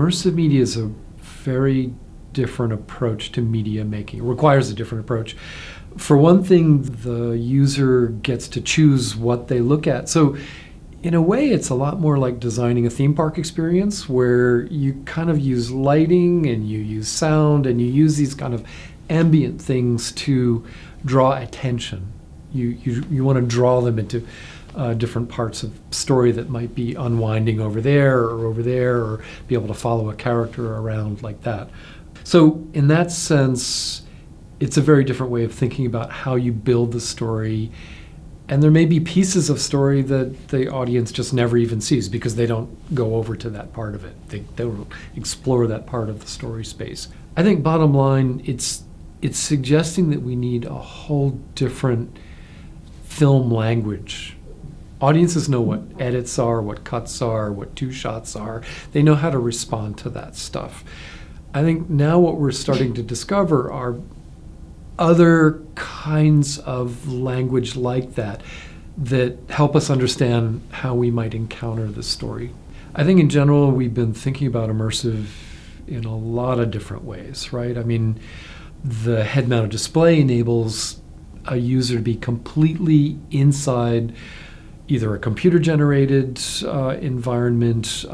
immersive media is a very different approach to media making. It requires a different approach. For one thing, the user gets to choose what they look at. So in a way, it's a lot more like designing a theme park experience where you kind of use lighting and you use sound and you use these kind of ambient things to draw attention. You want to draw them into different parts of story that might be unwinding over there, or be able to follow a character around like that. So in that sense, it's a very different way of thinking about how you build the story. And there may be pieces of story that the audience just never even sees because they don't go over to that part of it. They don't explore that part of the story space. I think bottom line, it's suggesting that we need a whole different film language. Audiences know what edits are, what cuts are, what two shots are. They know how to respond to that stuff. I think now what we're starting to discover are other kinds of language like that help us understand how we might encounter the story. I think in general, we've been thinking about immersive in a lot of different ways, right? I mean, the head-mounted display enables a user to be completely inside either a computer-generated environment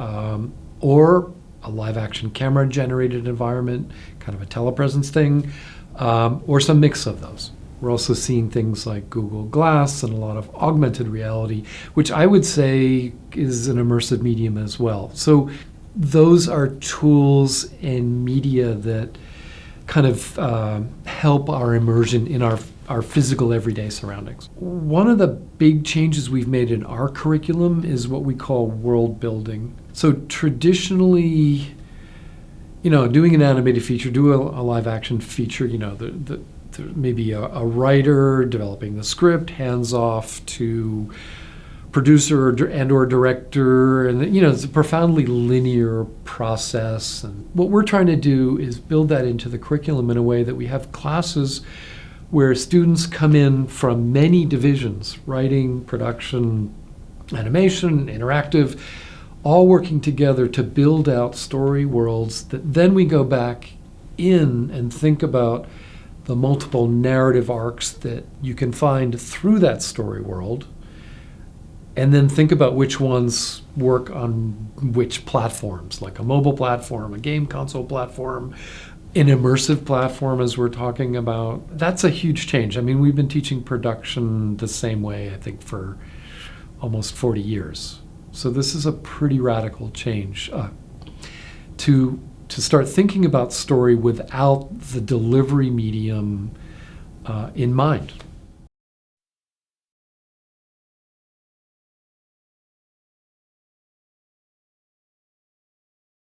or a live-action camera-generated environment, kind of a telepresence thing, or some mix of those. We're also seeing things like Google Glass and a lot of augmented reality, which I would say is an immersive medium as well. So those are tools and media that kind of help our immersion in our physical everyday surroundings. One of the big changes we've made in our curriculum is what we call world building. So traditionally, doing an animated feature, do a live action feature, there may be a writer developing the script, hands off to producer or director, and it's a profoundly linear process. And what we're trying to do is build that into the curriculum in a way that we have classes where students come in from many divisions, writing, production, animation, interactive, all working together to build out story worlds that then we go back in and think about the multiple narrative arcs that you can find through that story world, and then think about which ones work on which platforms, like a mobile platform, a game console platform, an immersive platform, as we're talking about. That's a huge change. I mean, we've been teaching production the same way, I think, for almost 40 years. So this is a pretty radical change to start thinking about story without the delivery medium in mind.